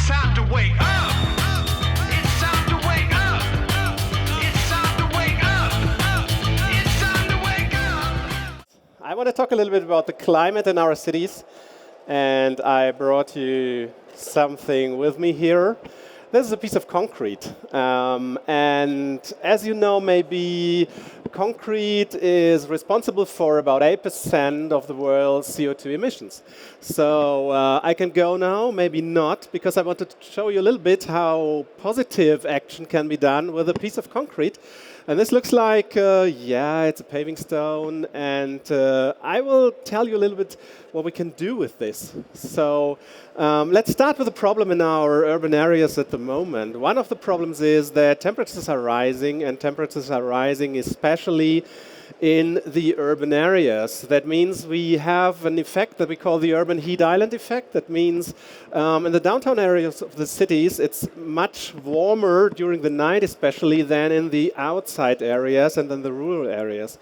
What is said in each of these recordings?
time to wake up. It's time to wake up. It's time to wake up. It's time to wake up. I want to talk a little bit about the climate in our cities, and I brought you something with me here. This is a piece of concrete, and as you know, maybe concrete is responsible for about 8% of the world's CO2 emissions. So I can go now, maybe not, because I wanted to show you a little bit how positive action can be done with a piece of concrete. And this looks like, yeah, it's a paving stone, and I will tell you a little bit what we can do with this. So let's start with the problem in our urban areas at the moment. One of the problems is that temperatures are rising, and temperatures are rising especially in the urban areas. That means we have an effect that we call the urban heat island effect. That means in the downtown areas of the cities, it's much warmer during the night, especially than in the outside areas and in the rural areas.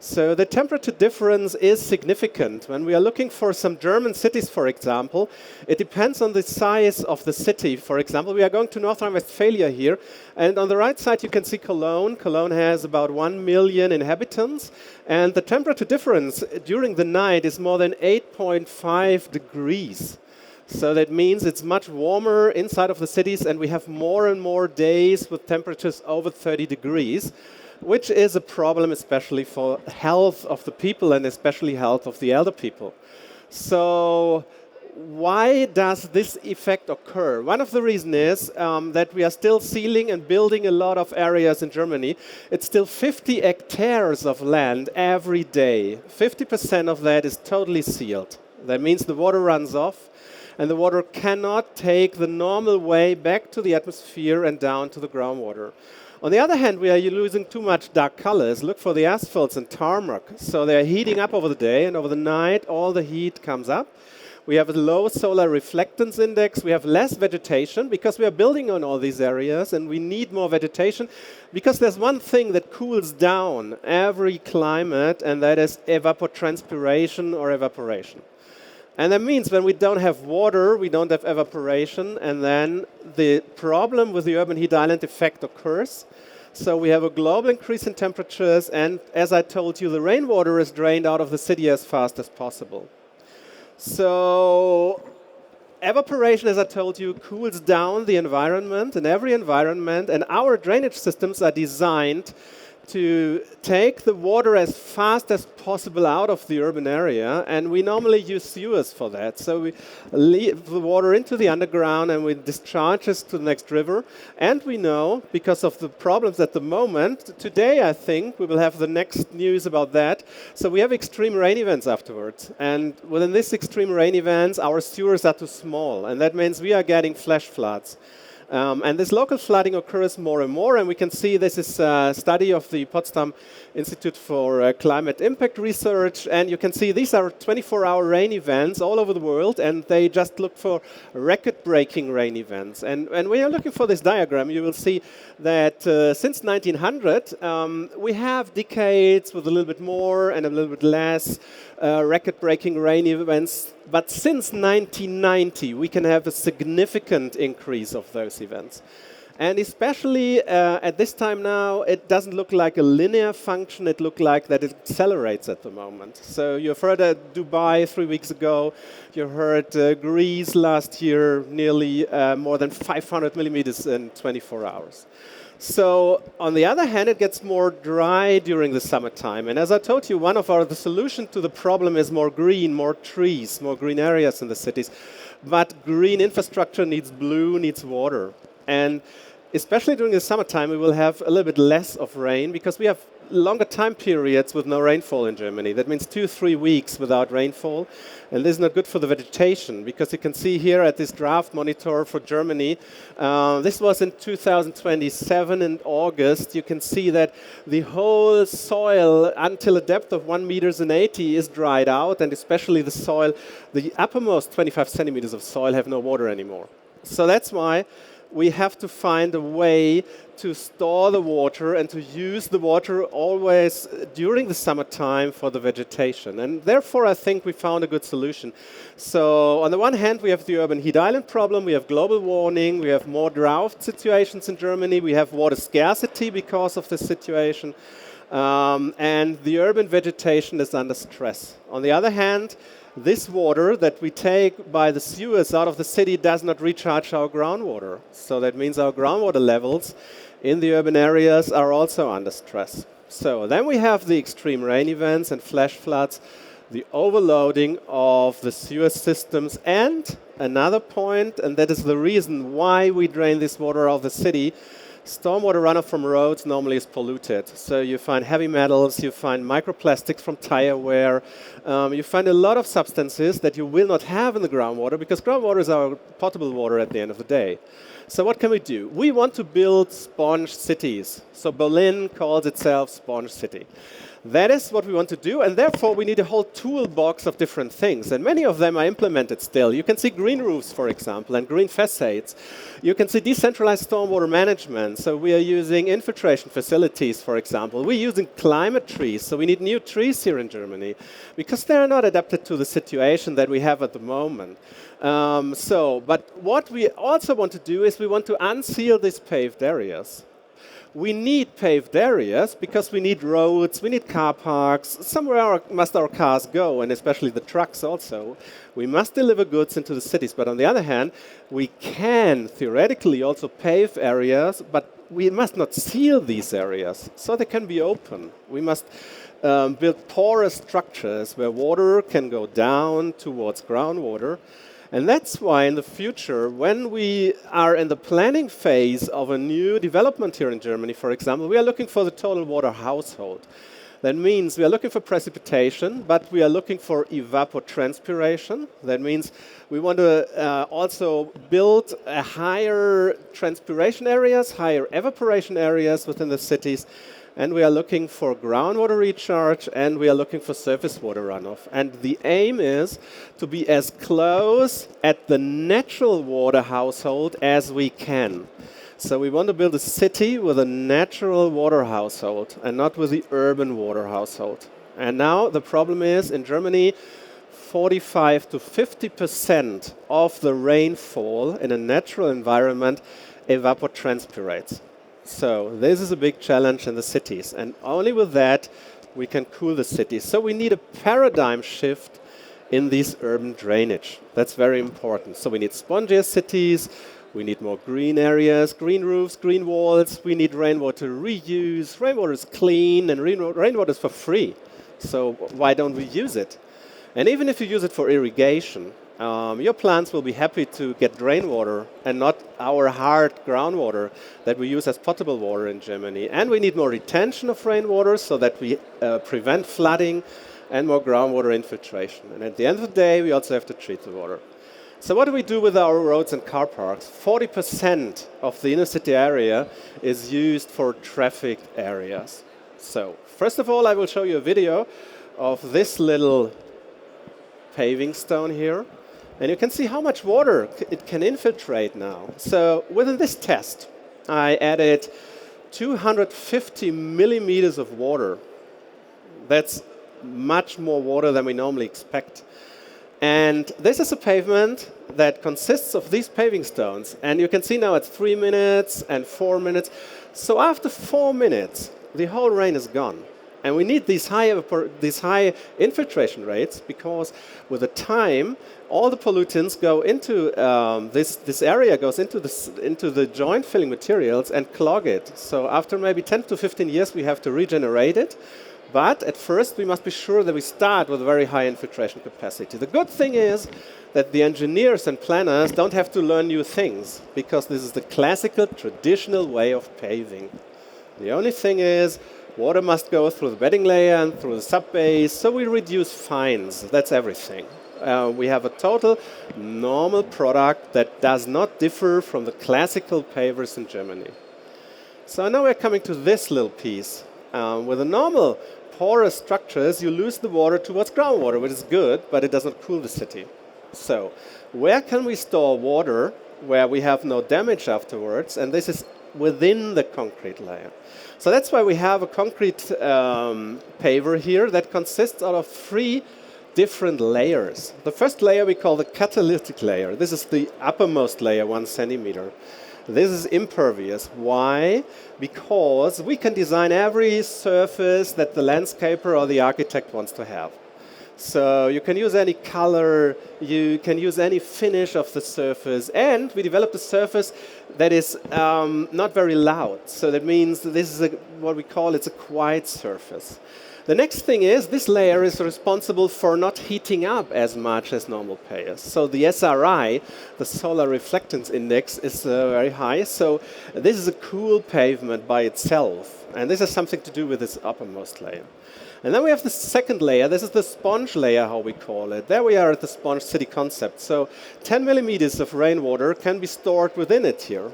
So the temperature difference is significant. When we are looking for some German cities, for example, it depends on the size of the city. For example, we are going to North Rhine-Westphalia here, and on the right side you can see Cologne. Cologne has about 1 million inhabitants, and the temperature difference during the night is more than 8.5 degrees. So that means it's much warmer inside of the cities, and we have more and more days with temperatures over 30 degrees. Which is a problem especially for health of the people and especially health of the elder people. So why does this effect occur? One of the reasons is that we are still sealing and building a lot of areas in Germany. It's still 50 hectares of land every day. 50% of that is totally sealed. That means the water runs off, and the water cannot take the normal way back to the atmosphere and down to the groundwater. On the other hand, we are losing too much dark colors. Look for the asphalts and tarmac. So they're heating up over the day, and over the night, all the heat comes up. We have a low solar reflectance index. We have less vegetation because we are building on all these areas, and we need more vegetation because there's one thing that cools down every climate, and that is evapotranspiration or evaporation. And that means when we don't have water, we don't have evaporation, and then the problem with the urban heat island effect occurs. So we have a global increase in temperatures, and as I told you, the rainwater is drained out of the city as fast as possible. So evaporation, as I told you, cools down the environment, and every environment, and our drainage systems are designed to take the water as fast as possible out of the urban area, and we normally use sewers for that. So we leave the water into the underground and we discharge it to the next river. And we know, because of the problems at the moment, today I think we will have the next news about that. So we have extreme rain events afterwards. And within these extreme rain events, our sewers are too small, and that means we are getting flash floods. And this local flooding occurs more and more, and we can see this is a study of the Potsdam Institute for Climate Impact Research, and you can see these are 24-hour rain events all over the world, and they just look for record-breaking rain events. And when you're looking for this diagram, you will see that since 1900, we have decades with a little bit more and a little bit less record-breaking rain events. But since 1990, we can have a significant increase of those events. And especially at this time now, it doesn't look like a linear function. It looks like that it accelerates at the moment. So you've heard Dubai 3 weeks ago. You heard Greece last year, nearly more than 500 millimeters in 24 hours. So on the other hand, it gets more dry during the summertime. And as I told you, one of the solutions to the problem is more green, more trees, more green areas in the cities. But green infrastructure needs blue, needs water. And especially during the summertime, we will have a little bit less of rain because we have longer time periods with no rainfall in Germany. That means 2-3 weeks without rainfall. And this is not good for the vegetation because you can see here at this draft monitor for Germany, this was in 2027 in August. You can see that the whole soil until a depth of 1.80 meters is dried out, and especially the soil, the uppermost 25 centimeters of soil have no water anymore. So that's why we have to find a way to store the water and to use the water always during the summertime for the vegetation. And therefore, I think we found a good solution. So on the one hand, we have the urban heat island problem, we have global warming, we have more drought situations in Germany, we have water scarcity because of this situation, and the urban vegetation is under stress. On the other hand, this water that we take by the sewers out of the city does not recharge our groundwater. So that means our groundwater levels in the urban areas are also under stress. So then we have the extreme rain events and flash floods, the overloading of the sewer systems, and another point, and that is the reason why we drain this water out of the city. Stormwater runoff from roads normally is polluted. So you find heavy metals, you find microplastics from tire wear, you find a lot of substances that you will not have in the groundwater because groundwater is our potable water at the end of the day. So what can we do? We want to build sponge cities. So Berlin calls itself Sponge City. That is what we want to do, and therefore we need a whole toolbox of different things, and many of them are implemented still. You can see green roofs, for example, and green facades. You can see decentralized stormwater management, so we are using infiltration facilities, for example. We're using climate trees, so we need new trees here in Germany, because they are not adapted to the situation that we have at the moment. But what we also want to do is we want to unseal these paved areas. We need paved areas because we need roads, we need car parks. Somewhere must our cars go, and especially the trucks also. We must deliver goods into the cities. But on the other hand, we can theoretically also pave areas, but we must not seal these areas so they can be open. We must build porous structures where water can go down towards groundwater. And that's why in the future, when we are in the planning phase of a new development here in Germany, for example, we are looking for the total water household. That means we are looking for precipitation, but we are looking for evapotranspiration. That means we want to also build higher transpiration areas, higher evaporation areas within the cities. And we are looking for groundwater recharge, and we are looking for surface water runoff. And the aim is to be as close at the natural water household as we can. So we want to build a city with a natural water household and not with the urban water household. And now the problem is, in Germany, 45 to 50% of the rainfall in a natural environment evapotranspirates. So this is a big challenge in the cities, and only with that we can cool the cities. So we need a paradigm shift in these urban drainage. That's very important. So we need spongier cities, we need more green areas, green roofs, green walls, we need rainwater reuse. Rainwater is clean and rainwater is for free. So why don't we use it? And even if you use it for irrigation, your plants will be happy to get rainwater and not our hard groundwater that we use as potable water in Germany. And we need more retention of rainwater so that we prevent flooding and more groundwater infiltration. And at the end of the day, we also have to treat the water. So what do we do with our roads and car parks? 40% of the inner city area is used for traffic areas. So first of all, I will show you a video of this little paving stone here. And you can see how much water it can infiltrate now. So within this test, I added 250 millimeters of water. That's much more water than we normally expect. And this is a pavement that consists of these paving stones. And you can see now it's 3 minutes and 4 minutes. So after 4 minutes, the whole rain is gone. And we need these high infiltration rates because with the time, all the pollutants go into this area goes into the joint filling materials and clog it. So after maybe 10 to 15 years, we have to regenerate it. But at first, we must be sure that we start with a very high infiltration capacity. The good thing is that the engineers and planners don't have to learn new things because this is the classical, traditional way of paving. The only thing is, water must go through the bedding layer and through the subbase, so we reduce fines. That's everything. We have a total normal product that does not differ from the classical pavers in Germany. So now we're coming to this little piece. With the normal porous structures, you lose the water towards groundwater, which is good, but it doesn't cool the city. So where can we store water where we have no damage afterwards, and this is within the concrete layer. So that's why we have a concrete paver here that consists out of 3 different layers. The first layer we call the catalytic layer. This is the uppermost layer, 1 centimeter. This is impervious. Why? Because we can design every surface that the landscaper or the architect wants to have. So you can use any color, you can use any finish of the surface, and we developed a surface that is not very loud. So that means this is what we call it's a quiet surface. The next thing is this layer is responsible for not heating up as much as normal pavers. So the SRI, the solar reflectance index, is very high. So this is a cool pavement by itself, and this has something to do with this uppermost layer. And then we have the second layer. This is the sponge layer, how we call it. There we are at the sponge city concept. So 10 millimeters of rainwater can be stored within it here.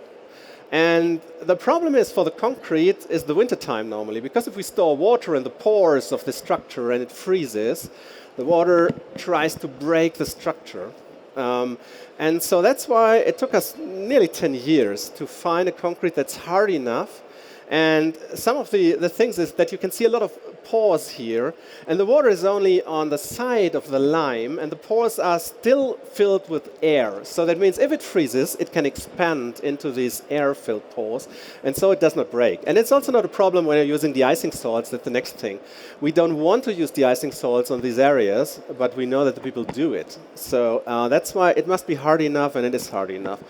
And the problem is for the concrete is the wintertime normally, because if we store water in the pores of the structure and it freezes, the water tries to break the structure. And so that's why it took us nearly 10 years to find a concrete that's hard enough. And some of the things is that you can see a lot of pores here, and the water is only on the side of the lime, and the pores are still filled with air. So that means if it freezes, it can expand into these air-filled pores, and so it does not break. And it's also not a problem when you're using de-icing salts. That's the next thing. We don't want to use de-icing salts on these areas, but we know that the people do it. So that's why it must be hard enough, and it is hard enough.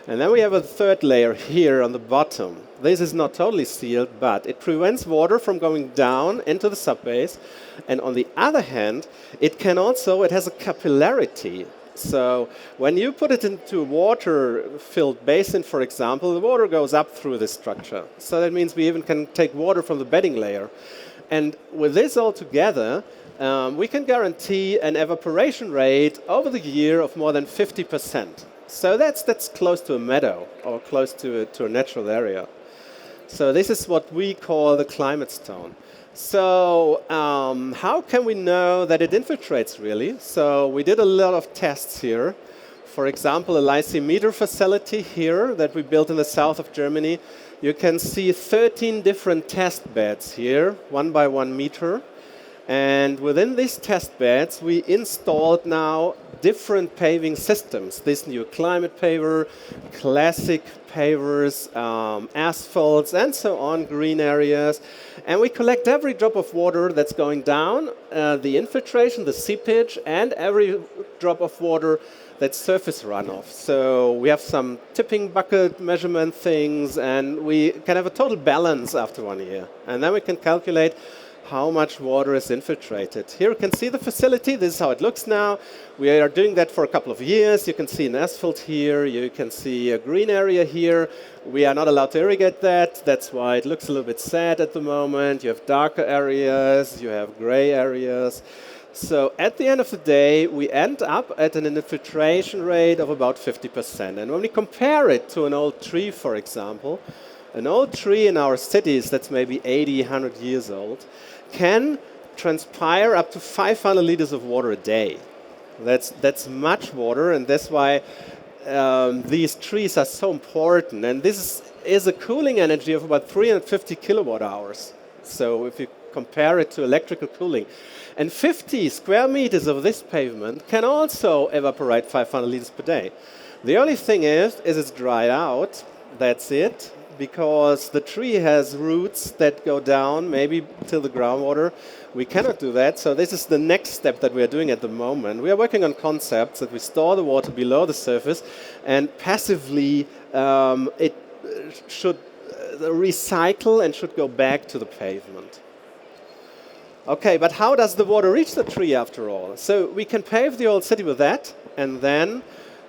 And then we have a third layer here on the bottom. This is not totally sealed, but it prevents water from going down into the subbase. And on the other hand, it has a capillarity. So when you put it into a water-filled basin, for example, the water goes up through this structure. So that means we even can take water from the bedding layer. And with this all together, we can guarantee an evaporation rate over the year of more than 50%. So that's close to a meadow or close to a natural area. So this is what we call the climate stone. So how can we know that it infiltrates really? So we did a lot of tests here. For example, a lysimeter facility here that we built in the south of Germany. You can see 13 different test beds here, 1 by 1 meter. And within these test beds, we installed now different paving systems. This new climate paver, classic pavers, asphalts, and so on, green areas. And we collect every drop of water that's going down, the infiltration, the seepage, and every drop of water that's surface runoff. So we have some tipping bucket measurement things, and we can have a total balance after 1 year. And then we can calculate how much water is infiltrated. Here you can see the facility. This is how it looks now. We are doing that for a couple of years. You can see an asphalt here. You can see a green area here. We are not allowed to irrigate that. That's why it looks a little bit sad at the moment. You have darker areas. You have gray areas. So at the end of the day, we end up at an infiltration rate of about 50%. And when we compare it to an old tree, for example, an old tree in our cities that's maybe 80, 100 years old, can transpire up to 500 liters of water a day. That's much water, and that's why these trees are so important. And this is a cooling energy of about 350 kilowatt hours. So if you compare it to electrical cooling. And 50 square meters of this pavement can also evaporate 500 liters per day. The only thing is it's dried out. That's it. Because the tree has roots that go down maybe till the groundwater. We cannot do that, so this is the next step that we are doing at the moment. We are working on concepts that we store the water below the surface, and passively it should recycle and should go back to the pavement. Okay, but how does the water reach the tree after all? So we can pave the old city with that, and then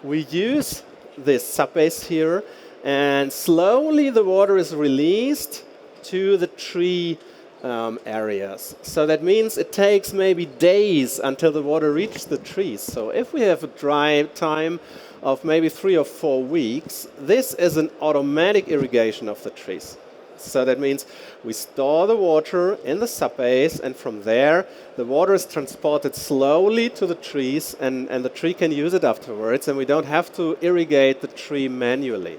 we use this subbase here, and slowly the water is released to the tree areas. So that means it takes maybe days until the water reaches the trees. So if we have a dry time of maybe 3 or 4 weeks, this is an automatic irrigation of the trees. So that means we store the water in the subbase, and from there the water is transported slowly to the trees, and the tree can use it afterwards, and we don't have to irrigate the tree manually.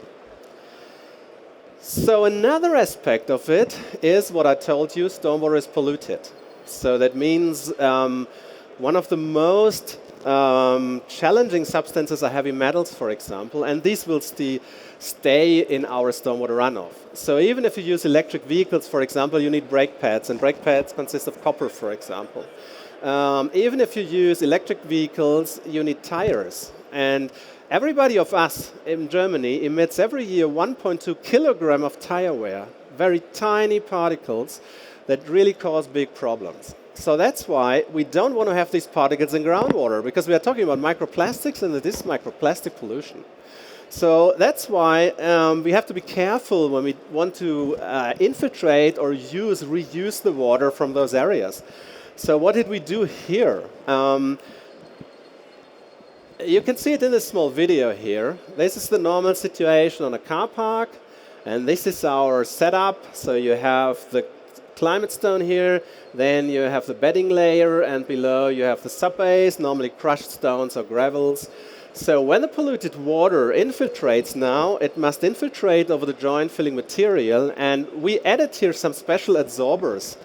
So another aspect of it is what I told you, stormwater is polluted. So that means one of the most challenging substances are heavy metals, for example, and these will stay in our stormwater runoff. So even if you use electric vehicles, for example, you need brake pads, and brake pads consist of copper, for example. Even if you use electric vehicles, you need tires. And everybody of us in Germany emits every year 1.2 kilogram of tire wear, very tiny particles that really cause big problems. So that's why we don't want to have these particles in groundwater, because we are talking about microplastics, and it is microplastic pollution. So that's why we have to be careful when we want to infiltrate or reuse the water from those areas. So what did we do here? You can see it in this small video here. This is the normal situation on a car park, and this is our setup. So you have the climate stone here, then you have the bedding layer, and below you have the subbase, normally crushed stones or gravels. So when the polluted water infiltrates now, it must infiltrate over the joint filling material, and we added here some special adsorbers.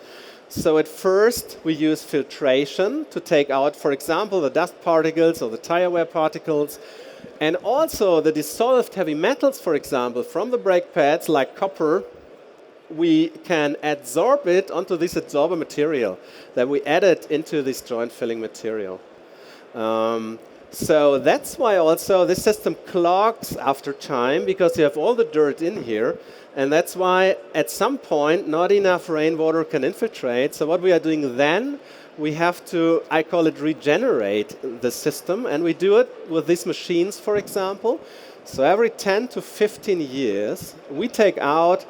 So at first we use filtration to take out, for example, the dust particles or the tire wear particles, and also the dissolved heavy metals, for example, from the brake pads like copper. We can adsorb it onto this adsorber material that we added into this joint filling material. So that's why also this system clogs after time, because you have all the dirt in here, and that's why at some point not enough rainwater can infiltrate. So what we are doing then, we have to, I call it, regenerate the system, and we do it with these machines, for example. So every 10 to 15 years, we take out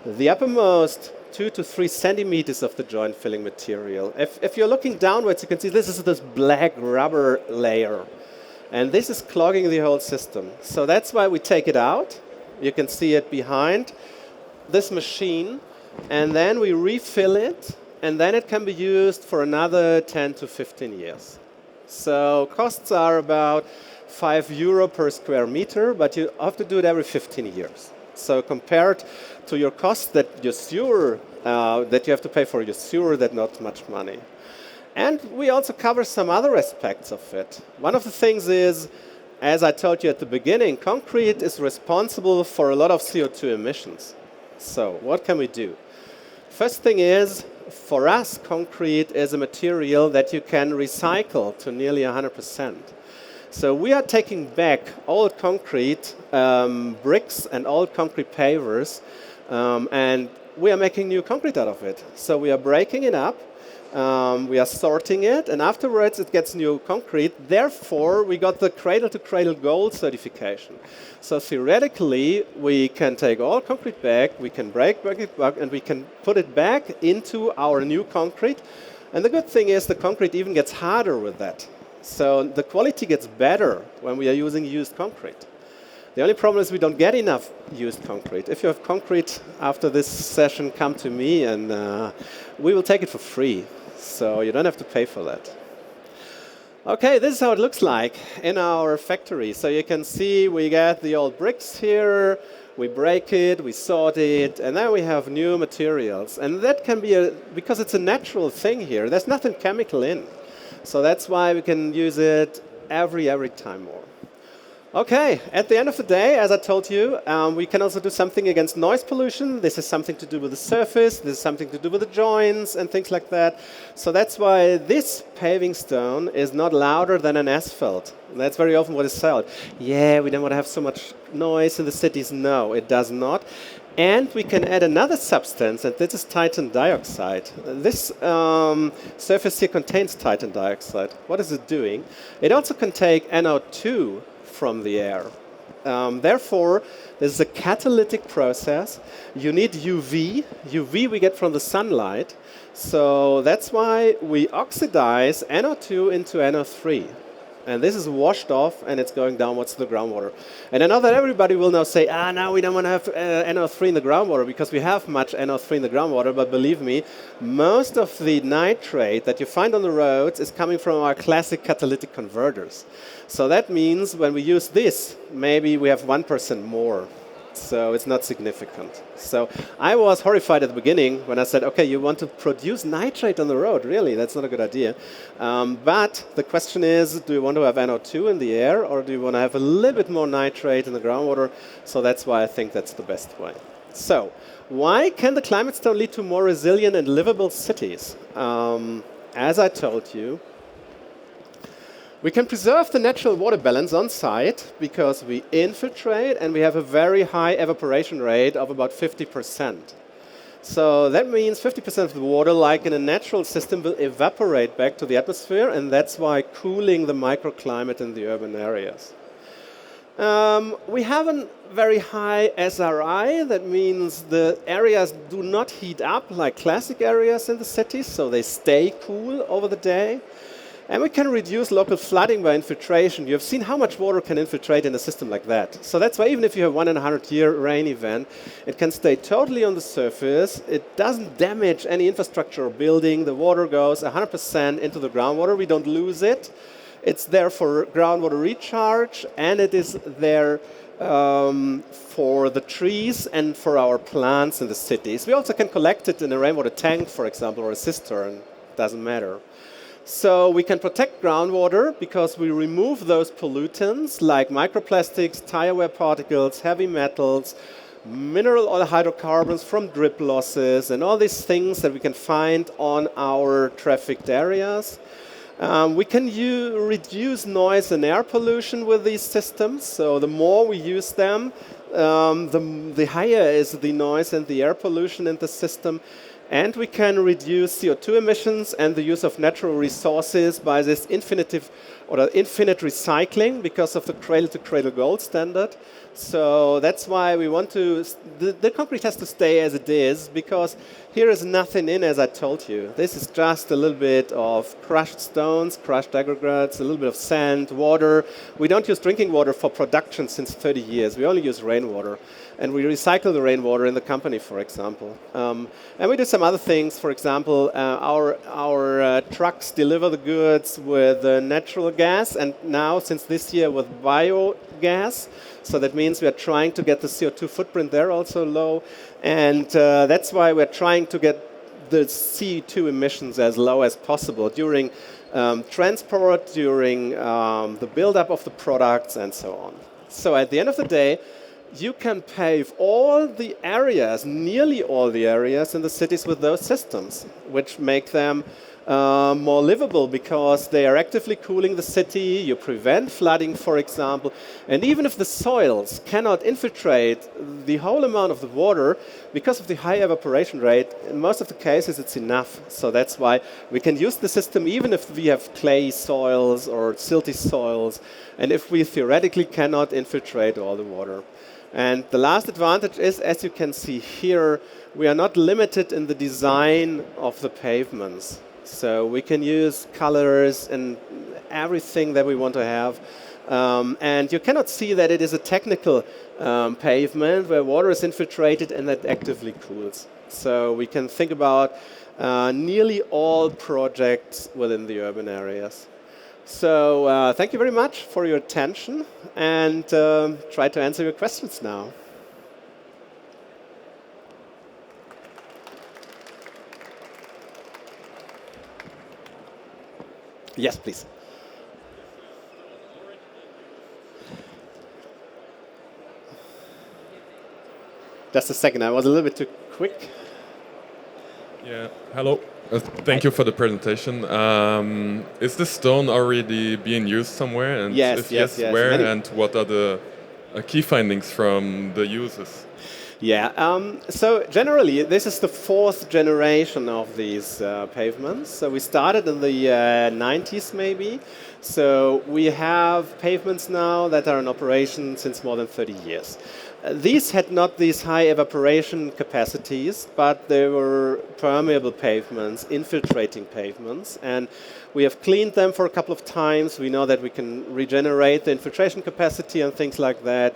the uppermost 2 to 3 centimeters of the joint filling material. If you're looking downwards, you can see this is this black rubber layer. And this is clogging the whole system. So that's why we take it out. You can see it behind this machine. And then we refill it. And then it can be used for another 10 to 15 years. So costs are about €5 per square meter, but you have to do it every 15 years. So compared to your cost that your sewer, that you have to pay for your sewer, that's not much money. And we also cover some other aspects of it. One of the things is, as I told you at the beginning, concrete is responsible for a lot of CO2 emissions. So what can we do? First thing is, for us, concrete is a material that you can recycle to nearly 100%. So we are taking back old concrete bricks and old concrete pavers, and we are making new concrete out of it. So we are breaking it up, we are sorting it, and afterwards it gets new concrete. Therefore, we got the cradle-to-cradle gold certification. So theoretically, we can take all concrete back, we can break it back, and we can put it back into our new concrete. And the good thing is the concrete even gets harder with that. So the quality gets better when we are using used concrete. The only problem is we don't get enough used concrete. If you have concrete after this session, come to me and we will take it for free. So you don't have to pay for that. Okay, this is how it looks like in our factory. So you can see we get the old bricks here, we break it, we sort it, and then we have new materials. And that can be, because it's a natural thing here, there's nothing chemical in. So that's why we can use it every time more. Okay, at the end of the day, as I told you, we can also do something against noise pollution. This is something to do with the surface, this is something to do with the joints and things like that. So that's why this paving stone is not louder than an asphalt. And that's very often what is said. Yeah, we don't want to have so much noise in the cities. No, it does not. And we can add another substance, and this is titanium dioxide. This surface here contains titanium dioxide. What is it doing? It also can take NO2 from the air. Therefore, this is a catalytic process. You need UV. UV we get from the sunlight. So that's why we oxidize NO2 into NO3. And this is washed off and it's going downwards to the groundwater. And I know that everybody will now say, now we don't want to have NO3 in the groundwater because we have much NO3 in the groundwater. But believe me, most of the nitrate that you find on the roads is coming from our classic catalytic converters. So that means when we use this, maybe we have 1% more. So it's not significant. So I was horrified at the beginning when I said, okay, you want to produce nitrate on the road? Really, that's not a good idea. But the question is, do you want to have NO2 in the air, or do you want to have a little bit more nitrate in the groundwater? So that's why I think that's the best way. So why can the climate stone lead to more resilient and livable cities? As I told you, we can preserve the natural water balance on site because we infiltrate and we have a very high evaporation rate of about 50%. So that means 50% of the water, like in a natural system, will evaporate back to the atmosphere, and that's why cooling the microclimate in the urban areas. We have a very high SRI. That means the areas do not heat up like classic areas in the cities, so they stay cool over the day. And we can reduce local flooding by infiltration. You have seen how much water can infiltrate in a system like that. So that's why even if you have 1 in a 100-year rain event, it can stay totally on the surface. It doesn't damage any infrastructure or building. The water goes 100% into the groundwater. We don't lose it. It's there for groundwater recharge, and it is there for the trees and for our plants in the cities. We also can collect it in a rainwater tank, for example, or a cistern. Doesn't matter. So we can protect groundwater because we remove those pollutants like microplastics, tire wear particles, heavy metals, mineral oil hydrocarbons from drip losses, and all these things that we can find on our trafficked areas. We can reduce noise and air pollution with these systems. So the more we use them, the higher is the noise and the air pollution in the system. And we can reduce CO2 emissions and the use of natural resources by this infinite recycling because of the cradle-to-cradle gold standard. So that's why we want to, the concrete has to stay as it is, because here is nothing in, as I told you. This is just a little bit of crushed stones, crushed aggregates, a little bit of sand, water. We don't use drinking water for production since 30 years. We only use rainwater. And we recycle the rainwater in the company, for example. And we do some other things. For example, our trucks deliver the goods with natural gas, and now, since this year, with biogas. So that means we are trying to get the CO2 footprint there also low. And that's why we're trying to get the CO2 emissions as low as possible during transport, during the buildup of the products, and so on. So at the end of the day, you can pave all the areas, nearly all the areas in the cities with those systems, which make them more livable because they are actively cooling the city. You prevent flooding, for example. And even if the soils cannot infiltrate the whole amount of the water, because of the high evaporation rate, in most of the cases it's enough. So that's why we can use the system even if we have clay soils or silty soils, and if we theoretically cannot infiltrate all the water. And the last advantage is, as you can see here, we are not limited in the design of the pavements. So we can use colors and everything that we want to have. And you cannot see that it is a technical pavement where water is infiltrated and that actively cools. So we can think about nearly all projects within the urban areas. So thank you very much for your attention, and try to answer your questions now. Yes, please. Just a second, I was a little bit too quick. Yeah, hello. Thank you for the presentation. Is this stone already being used somewhere? And Yes, if yes, yes. where? Many- And what are the key findings from the users? Yeah, so generally, this is the 4th generation of these pavements. So we started in the 90s maybe. So we have pavements now that are in operation since more than 30 years. These had not these high evaporation capacities, but they were permeable pavements, infiltrating pavements, and we have cleaned them for a couple of times. We know that we can regenerate the infiltration capacity and things like that.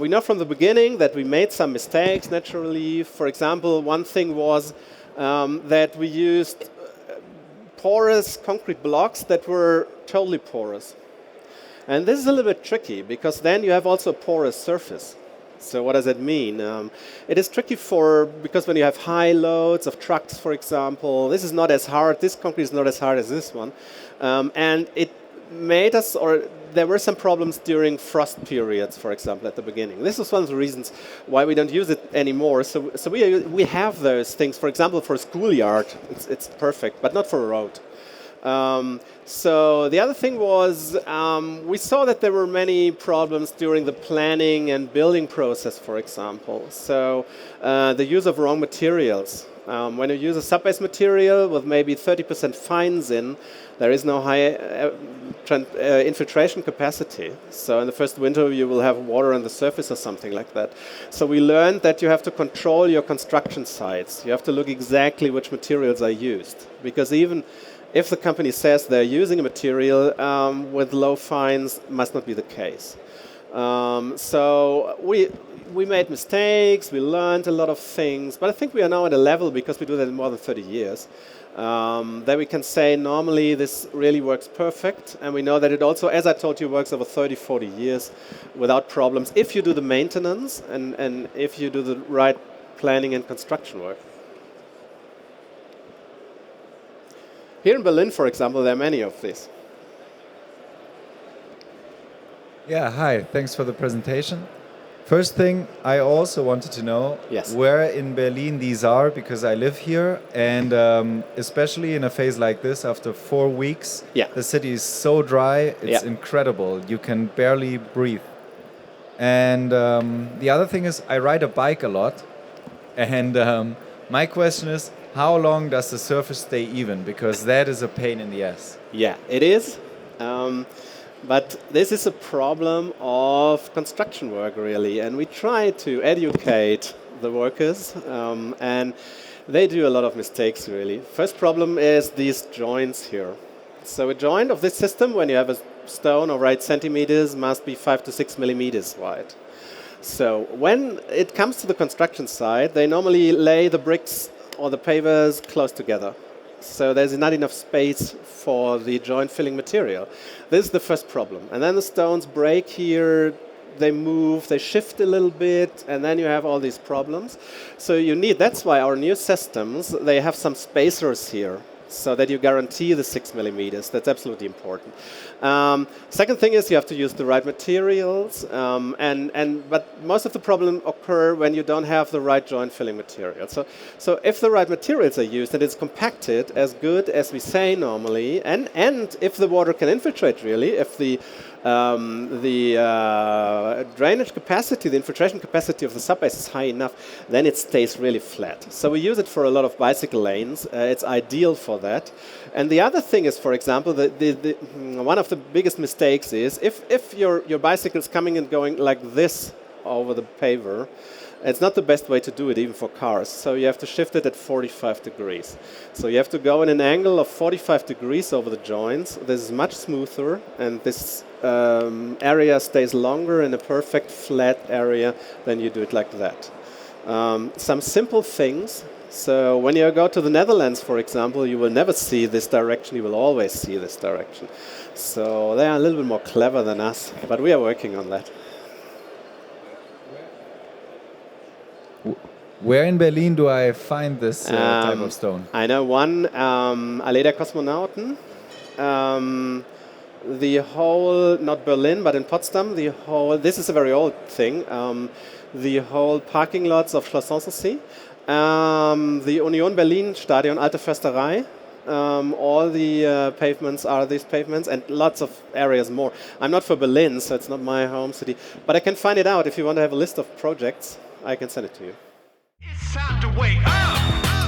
We know from the beginning that we made some mistakes, naturally. For example, one thing was that we used porous concrete blocks that were totally porous. And this is a little bit tricky, because then you have also a porous surface. So what does that mean? It is tricky because when you have high loads of trucks, for example, this is not as hard, this concrete is not as hard as this one. And it made us, or there were some problems during frost periods, for example, at the beginning. This is one of the reasons why we don't use it anymore. So we have those things, for example, for a schoolyard, it's perfect, but not for a road. So the other thing was we saw that there were many problems during the planning and building process, for example. So the use of wrong materials. When you use a sub-base material with maybe 30% fines in, there is no high infiltration capacity. So in the first winter you will have water on the surface or something like that. So we learned that you have to control your construction sites. You have to look exactly which materials are used. Because even if the company says they're using a material with low fines, must not be the case. So we made mistakes, we learned a lot of things, but I think we are now at a level, because we do that in more than 30 years, that we can say normally this really works perfect, and we know that it also, as I told you, works over 30, 40 years without problems if you do the maintenance and if you do the right planning and construction work. Here in Berlin, for example, there are many of these. Yeah, hi. Thanks for the presentation. First thing, I also wanted to know where in Berlin these are, because I live here, and especially in a phase like this, after 4 weeks, the city is so dry, it's incredible. You can barely breathe. And the other thing is, I ride a bike a lot, and my question is, how long does the surface stay even? Because that is a pain in the ass. Yeah, it is. But this is a problem of construction work, really. And we try to educate the workers, and they do a lot of mistakes, really. First problem is these joints here. So a joint of this system, when you have a stone of 8 centimeters, must be 5 to 6 millimeters wide. So when it comes to the construction site, they normally lay the bricks or the pavers close together. So there's not enough space for the joint filling material. This is the first problem. And then the stones break here, they move, they shift a little bit, and then you have all these problems. So that's why our new systems, they have some spacers here, so that you guarantee the 6 millimeters. That's absolutely important. Second thing is you have to use the right materials, but most of the problem occur when you don't have the right joint filling material. So if the right materials are used and it's compacted as good as we say normally, and if the water can infiltrate really, if the drainage capacity, the infiltration capacity of the subbase is high enough, then it stays really flat. So we use it for a lot of bicycle lanes. It's ideal for that. And the other thing is, for example, one of the biggest mistakes is if your bicycle is coming and going like this over the paver, it's not the best way to do it, even for cars. So you have to shift it at 45 degrees. So you have to go in an angle of 45 degrees over the joints. This is much smoother, and this area stays longer in a perfect flat area than you do it like that. Some simple things. So when you go to the Netherlands, for example, you will never see this direction. You will always see this direction. So they are a little bit more clever than us, but we are working on that. Where in Berlin do I find this type of stone? I know one, Allee der Kosmonauten. The whole, not Berlin, but in Potsdam, this is a very old thing, the whole parking lots of Schloss Sanssouci, the Union Berlin Stadion, Alte Försterei, all the pavements are these pavements, and lots of areas more. I'm not for Berlin, so it's not my home city, but I can find it out. If you want to have a list of projects, I can send it to you. It's time to wake up.